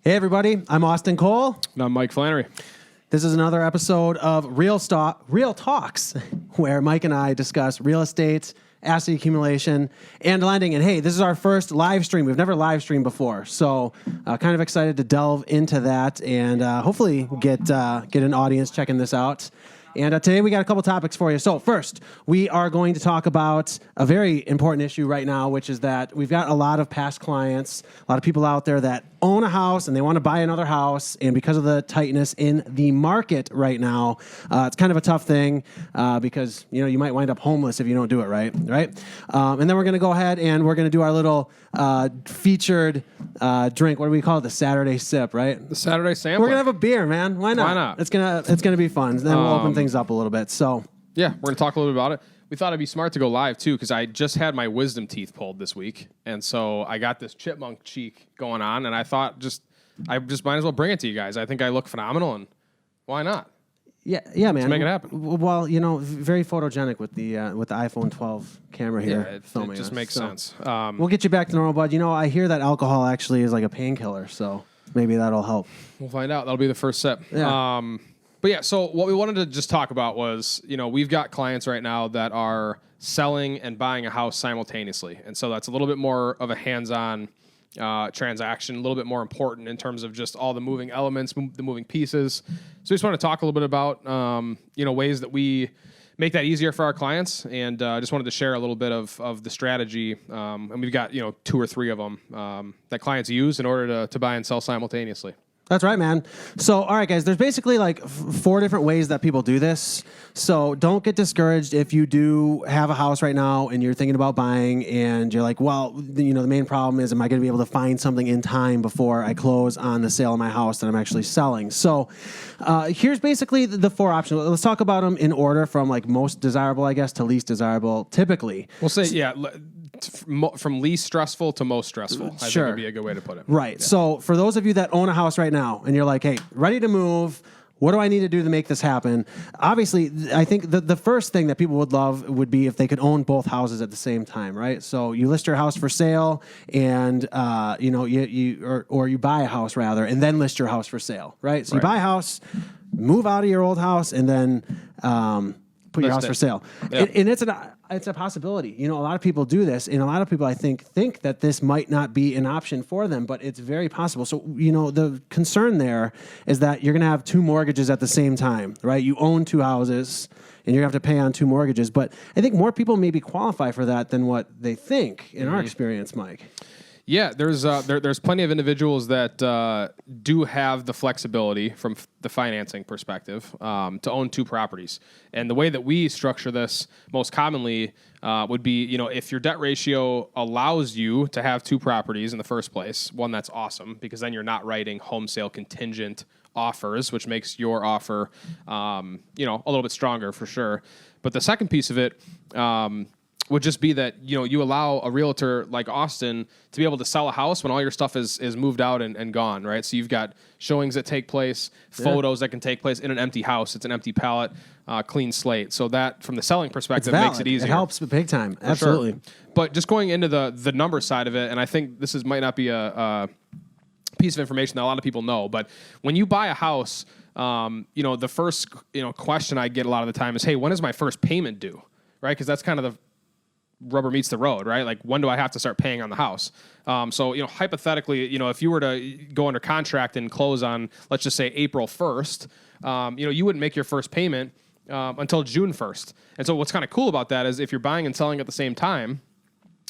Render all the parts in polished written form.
Hey, everybody. I'm Austin Cole. And I'm Mike Flannery. This is another episode of Real Talks, where Mike and I discuss real estate, asset accumulation, and lending. And hey, this is our first live stream. We've never live streamed before, so kind of excited to delve into that and hopefully get an audience checking this out. And today we got a couple topics for you. So first, we are going to talk about a very important issue right now, which is that we've got a lot of past clients, a lot of people out there that own a house and they want to buy another house. And because of the tightness in the market right now, it's kind of a tough thing because you might wind up homeless if you don't do it right? And then we're going to go ahead and we're going to do our little featured drink. What do we call it? The Saturday sip, right? The Saturday sampler. We're gonna have a beer, man. Why not? Why not? It's gonna be fun. Then we'll open things up a little bit. So yeah, we're gonna talk a little bit about it. We thought it'd be smart to go live too because I just had my wisdom teeth pulled this week, and so I got this chipmunk cheek going on, and I thought I might as well bring it to you guys. I think I look phenomenal, and why not? Yeah, man. Let's make it happen. Well, very photogenic with the iPhone 12 camera here. Yeah, filming it just us. makes sense. We'll get you back to normal, bud. I hear that alcohol actually is like a painkiller, so maybe that'll help. We'll find out. That'll be the first sip. Yeah. But yeah, so what we wanted to just talk about was, we've got clients right now that are selling and buying a house simultaneously. And so that's a little bit more of a hands-on transaction, a little bit more important in terms of just all the moving elements, the moving pieces. So we just want to talk a little bit about, ways that we make that easier for our clients. And just wanted to share a little bit of the strategy. And we've got, 2 or 3 of them that clients use in order to buy and sell simultaneously. That's right, man. So, all right, guys, there's basically like 4 different ways that people do this. So don't get discouraged if you do have a house right now and you're thinking about buying and you're like, well, the main problem is, am I going to be able to find something in time before I close on the sale of my house that I'm actually selling? So here's basically the 4 options. Let's talk about them in order from like most desirable, I guess, to least desirable, typically. We'll say, from least stressful to most stressful. I think would be a good way to put it. Right. Yeah. So for those of you that own a house right now and you're like, hey, ready to move, what do I need to do to make this happen? Obviously, I think the first thing that people would love would be if they could own both houses at the same time, right? So you list your house for sale and, you buy a house rather, and then list your house for sale, right? So you buy a house, move out of your old house, and then put your house for sale. Yeah. And it's a possibility. A lot of people do this, and a lot of people, I think that this might not be an option for them, but it's very possible. So, the concern there is that you're going to have 2 mortgages at the same time, right? You own 2 houses, and you're going to have to pay on 2 mortgages. But I think more people maybe qualify for that than what they think, in our experience, Mike. Yeah, there's plenty of individuals that do have the flexibility from the financing perspective to own 2 properties. And the way that we structure this most commonly would be, if your debt ratio allows you to have 2 properties in the first place, one, that's awesome because then you're not writing home sale contingent offers, which makes your offer, a little bit stronger for sure. But the second piece of it would just be that, you allow a realtor like Austin to be able to sell a house when all your stuff is moved out and gone, right? So you've got showings that take place, photos that can take place in an empty house. It's an empty pallet, clean slate. So that, from the selling perspective, makes it easier. It helps big time. Absolutely. Sure. But just going into the number side of it, and I think this might not be a piece of information that a lot of people know, but when you buy a house, the first question I get a lot of the time is, hey, when is my first payment due? Right? Because that's kind of the rubber meets the road, right? Like, when do I have to start paying on the house? So, hypothetically, if you were to go under contract and close on, let's just say April 1st, you wouldn't make your first payment until June 1st. And so what's kind of cool about that is if you're buying and selling at the same time,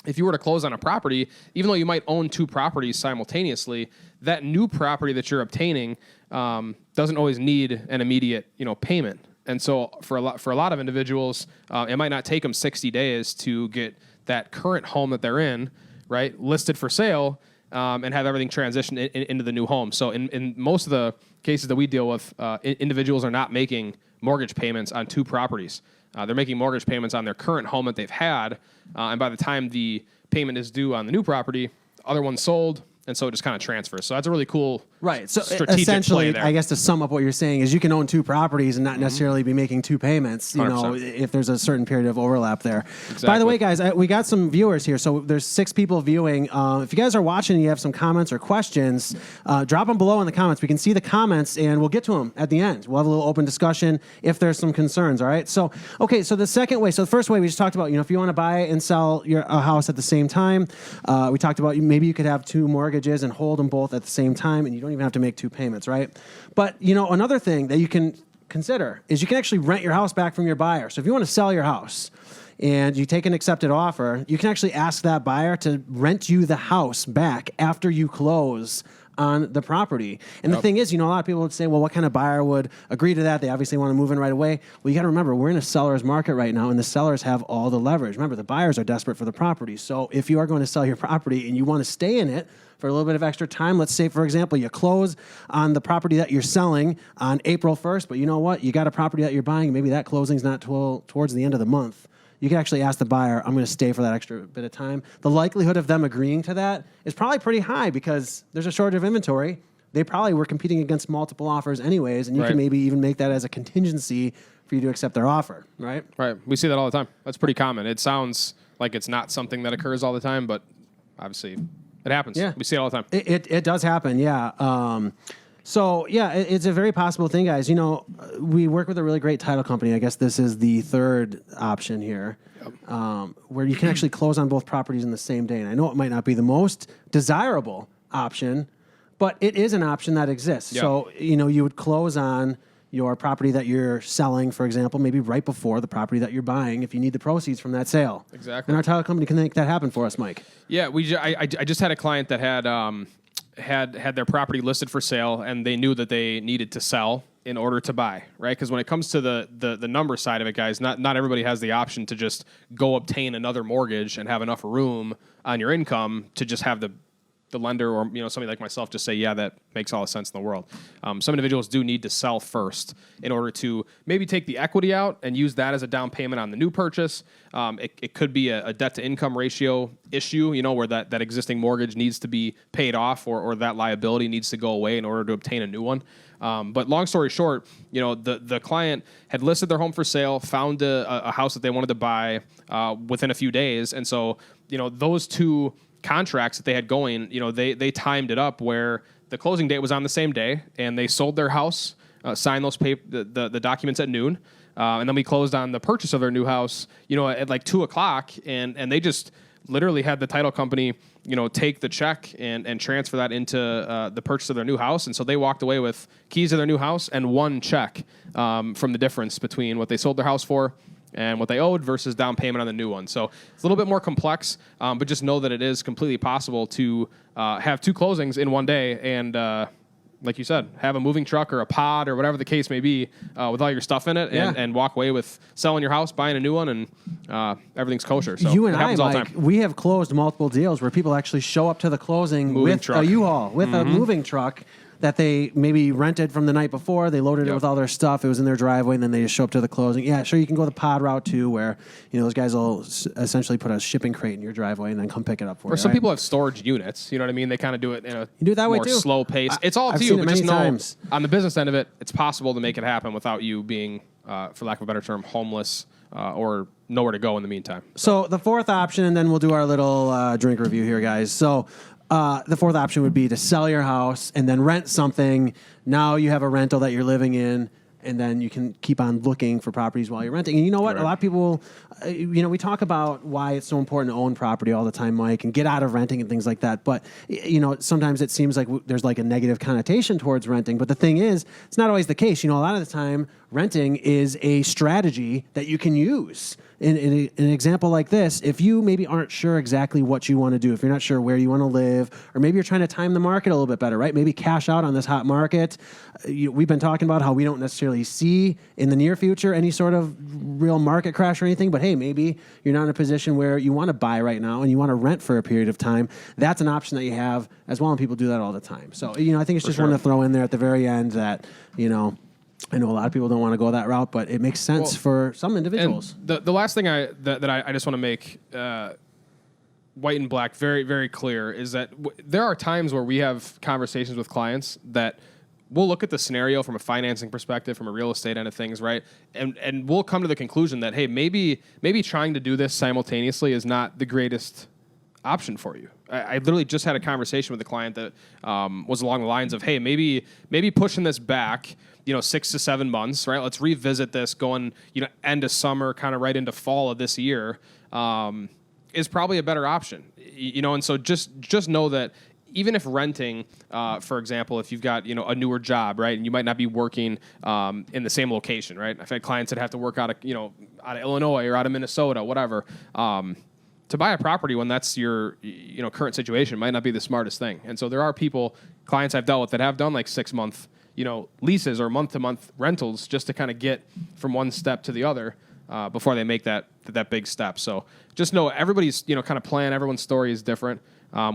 if you were to close on a property, even though you might own 2 properties simultaneously, that new property that you're obtaining doesn't always need an immediate, payment. And so for a lot of individuals, it might not take them 60 days to get that current home that they're in, right, listed for sale, and have everything transitioned into the new home. So in most of the cases that we deal with, individuals are not making mortgage payments on 2 properties. They're making mortgage payments on their current home that they've had, and by the time the payment is due on the new property, other one's sold, and so it just kind of transfers. So that's a really cool, right. So strategic essentially, play there. I guess to sum up what you're saying is you can own 2 properties and not necessarily be making 2 payments, 100%. if there's a certain period of overlap there. Exactly. By the way, guys, we got some viewers here. So there's 6 people viewing. If you guys are watching and you have some comments or questions, drop them below in the comments. We can see the comments and we'll get to them at the end. We'll have a little open discussion if there's some concerns, all right? So, okay, so the second way, so the first way we just talked about, if you want to buy and sell a house at the same time, we talked about maybe you could have 2 mortgages and hold them both at the same time, and you don't even have to make 2 payments, right? But, another thing that you can consider is you can actually rent your house back from your buyer. So if you want to sell your house and you take an accepted offer, you can actually ask that buyer to rent you the house back after you close on the property. And the thing is, a lot of people would say, well, what kind of buyer would agree to that? They obviously want to move in right away. Well, you got to remember, we're in a seller's market right now, and the sellers have all the leverage. Remember, the buyers are desperate for the property. So if you are going to sell your property and you want to stay in it for a little bit of extra time, let's say, for example, you close on the property that you're selling on April 1st, but you know what? You got a property that you're buying, maybe that closing's not towards the end of the month. You can actually ask the buyer, I'm going to stay for that extra bit of time. The likelihood of them agreeing to that is probably pretty high because there's a shortage of inventory. They probably were competing against multiple offers anyways, and you can maybe even make that as a contingency for you to accept their offer, right? Right. We see that all the time. That's pretty common. It sounds like it's not something that occurs all the time, but obviously it happens. Yeah. We see it all the time. It does happen, yeah. So, yeah, it's a very possible thing, guys. We work with a really great title company. I guess this is the third option here, where you can actually close on both properties in the same day. And I know it might not be the most desirable option, but it is an option that exists. Yep. So, you would close on your property that you're selling, for example, maybe right before the property that you're buying if you need the proceeds from that sale. Exactly. And our title company can make that happen for us, Mike. Yeah, I just had a client that had their property listed for sale, and they knew that they needed to sell in order to buy, right? Because when it comes to the number side of it, guys, not everybody has the option to just go obtain another mortgage and have enough room on your income to just have the lender or somebody like myself just say, yeah, that makes all the sense in the world. Some individuals do need to sell first in order to maybe take the equity out and use that as a down payment on the new purchase. It could be a debt to income ratio issue, where that existing mortgage needs to be paid off or that liability needs to go away in order to obtain a new one. But long story short, the client had listed their home for sale, found a house that they wanted to buy within a few days. And so, those 2 contracts that they had going, they timed it up where the closing date was on the same day, and they sold their house, signed those the documents at noon, and then we closed on the purchase of their new house, at like 2:00, and they just literally had the title company, take the check and transfer that into the purchase of their new house, and so they walked away with keys to their new house and 1 check from the difference between what they sold their house for and what they owed versus down payment on the new one. So it's a little bit more complex, but just know that it is completely possible to have 2 closings in one day and, like you said, have a moving truck or a pod or whatever the case may be with all your stuff in it and walk away with selling your house, buying a new one, and everything's kosher. So you and it happens all the Mike, time. we have closed multiple deals where people actually show up to the closing Moving with truck. a U-Haul, with a moving truck that they maybe rented from the night before. They loaded it with all their stuff. It was in their driveway, and then they just show up to the closing. Yeah, sure, you can go the pod route too, where those guys will essentially put a shipping crate in your driveway and then come pick it up for you. Or some people have storage units. You know what I mean? They kind of do it in a do it that way more too. slow pace. It's all up I've to seen you, it but just many know times. on the business end of it, it's possible to make it happen without you being, for lack of a better term, homeless or nowhere to go in the meantime. So the fourth option, and then we'll do our little drink review here, guys. So the fourth option would be to sell your house and then rent something. Now you have a rental that you're living in, and then you can keep on looking for properties while you're renting. And you know what? Right. A lot of people, we talk about why it's so important to own property all the time, Mike, and get out of renting and things like that. But, sometimes it seems like there's like a negative connotation towards renting. But the thing is, it's not always the case. A lot of the time, renting is a strategy that you can use. In an example like this, if you maybe aren't sure exactly what you want to do, if you're not sure where you want to live, or maybe you're trying to time the market a little bit better, right? Maybe cash out on this hot market. We've been talking about how we don't necessarily see in the near future any sort of real market crash or anything, but hey, maybe you're not in a position where you want to buy right now and you want to rent for a period of time. That's an option that you have as well, and people do that all the time. So, I think it's just one to throw in there at the very end that, I know a lot of people don't want to go that route, but it makes sense for some individuals. And the last thing that I just want to make white and black, very, very clear, is that there are times where we have conversations with clients that we'll look at the scenario from a financing perspective, from a real estate end of things, right? And we'll come to the conclusion that, hey, maybe trying to do this simultaneously is not the greatest option for you. I literally just had a conversation with a client that was along the lines of, hey, maybe pushing this back, 6 to 7 months, right? Let's revisit this going, end of summer, kind of right into fall of this year, is probably a better option. And so just know that even if renting, for example, if you've got a newer job, right, and you might not be working in the same location, right? I've had clients that have to work out of Illinois or out of Minnesota, whatever. To buy a property when that's your current situation might not be the smartest thing. And so there are clients I've dealt with that have done like 6-month leases or month-to-month rentals just to kind of get from one step to the other before they make that big step. So just know everybody's kind of plan, everyone's story is different.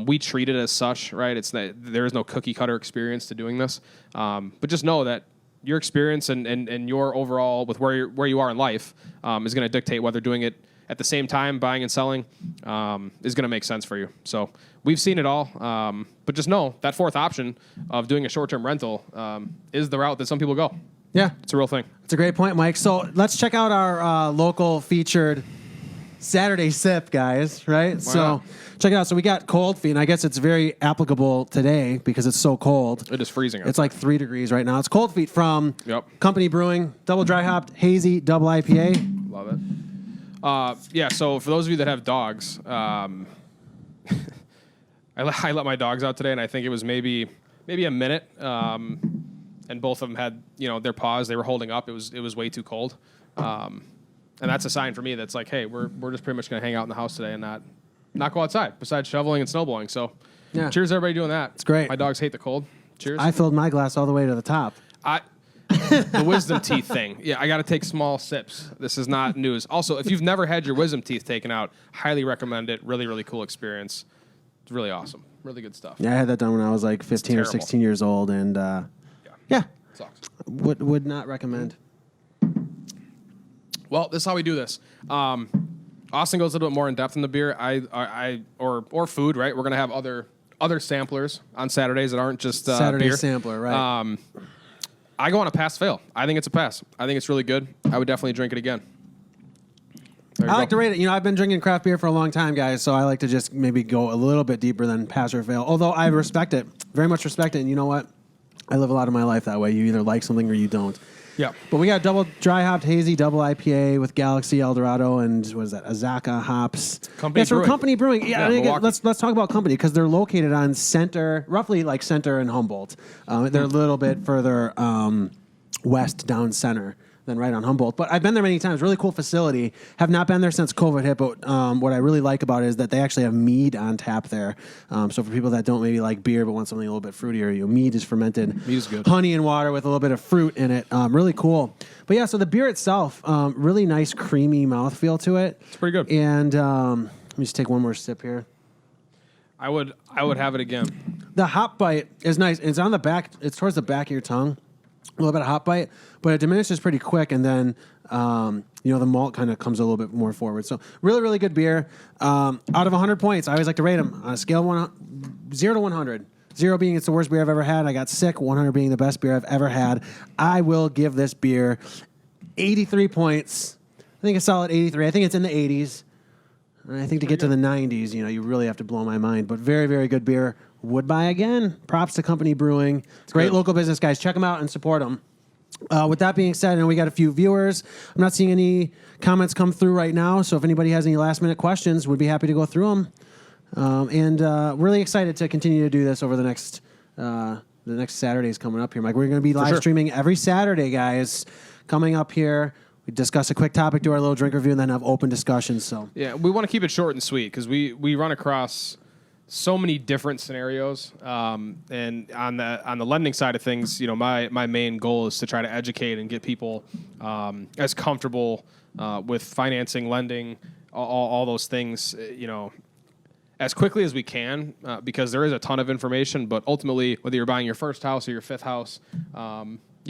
We treat it as such, right? There is no cookie cutter experience to doing this, but just know that your experience and your overall with where you are in life is going to dictate whether doing it at the same time, buying and selling, is going to make sense for you. So we've seen it all, but just know that fourth option of doing a short-term rental is the route that some people go. Yeah. It's a real thing. It's a great point, Mike. So let's check out our local featured Saturday sip, guys, right? Why So not? check it out. So we got cold feet, and I guess it's very applicable today because it's so cold. It is freezing. It's like 3 degrees right now. It's cold feet from Yep. Company Brewing, double dry hopped, hazy, double IPA. Love it. So for those of you that have dogs, I let my dogs out today, and I think it was maybe a minute, and both of them had their paws. They were holding up. It was way too cold, and that's a sign for me that's like, hey, we're just pretty much gonna hang out in the house today and not go outside besides shoveling and snowblowing. So, Yeah. cheers to everybody doing that. It's great. My dogs hate the cold. Cheers. I filled my glass all the way to the top. The wisdom teeth thing. Yeah, I got to take small sips. This is not news. Also, if you've never had your wisdom teeth taken out, highly recommend it. Really, really cool experience. It's really awesome. Really good stuff. Yeah, I had that done when I was like 15 or terrible. 16 years old, and yeah, Sucks. would not recommend. Well, this is how we do this. Austin goes a little bit more in depth in the beer. Or food, right? We're gonna have other samplers on Saturdays that aren't just Saturday beer. sampler, right? I go on a pass-fail. I think it's a pass. I think it's really good. I would definitely drink it again. I like to rate it. I've been drinking craft beer for a long time, guys, so I like to just maybe go a little bit deeper than pass or fail. Although I respect it, very much respect it. And you know what? I live a lot of my life that way. You either like something or you don't. Yeah. But we got double dry hopped hazy double IPA with Galaxy Eldorado and what is that? Azaka hops. Company That's from Brewing. Company Brewing. Yeah, I think Milwaukee. let's talk about Company because they're located on roughly like Center and Humboldt. They're a little bit further west down center than right on Humboldt. But I've been there many times. Really cool facility. Have not been there since COVID hit, but what I really like about it is that they actually have mead on tap there. So for people that don't maybe like beer but want something a little bit fruitier, mead is fermented. Mead is good. Honey and water with a little bit of fruit in it. Really cool. But yeah, so the beer itself, really nice creamy mouthfeel to it. It's pretty good. And let me just take one more sip here. I would have it again. The hop bite is nice. It's on the back. It's towards the back of your tongue. A little bit of hop bite, but it diminishes pretty quick, and then the malt kind of comes a little bit more forward. So really, really good beer. Out of 100 points, I always like to rate them on a scale of 0 to 100. 0 being it's the worst beer I've ever had. I got sick. 100 being the best beer I've ever had. I will give this beer 83 points. I think a solid 83. I think it's in the 80s. And I think to get to the 90s, you really have to blow my mind. But very, very good beer. Would buy again. Props to Company Brewing. Great good. local business, guys. Check them out and support them. With that being said, and we got a few viewers. I'm not seeing any comments come through right now. So if anybody has any last minute questions, we'd be happy to go through them. And really excited to continue to do this over the next Saturdays coming up here, Mike. We're going to be live streaming every Saturday, guys. Coming up here. We discuss a quick topic, do our little drink review, and then have open discussions. So Yeah, we want to keep it short and sweet because we run across so many different scenarios. And on the lending side of things, my main goal is to try to educate and get people as comfortable with financing, lending, all those things, as quickly as we can, because there is a ton of information. But ultimately, whether you're buying your first house or your fifth house,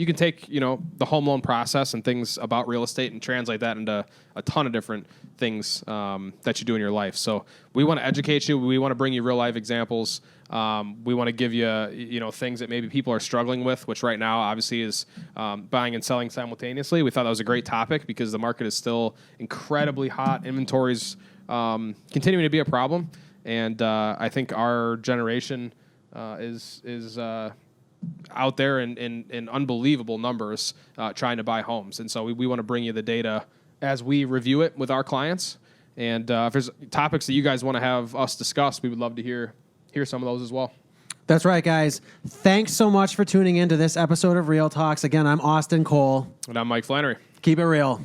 you can take, the home loan process and things about real estate and translate that into a ton of different things that you do in your life. So we want to educate you. We want to bring you real life examples. We want to give you, things that maybe people are struggling with, which right now obviously is buying and selling simultaneously. We thought that was a great topic because the market is still incredibly hot. Inventory's continuing to be a problem. And I think our generation is out there in unbelievable numbers trying to buy homes. And so we want to bring you the data as we review it with our clients. And if there's topics that you guys want to have us discuss, we would love to hear some of those as well. That's right, guys. Thanks so much for tuning in to this episode of Real Talks. Again, I'm Austin Cole. And I'm Mike Flannery. Keep it real.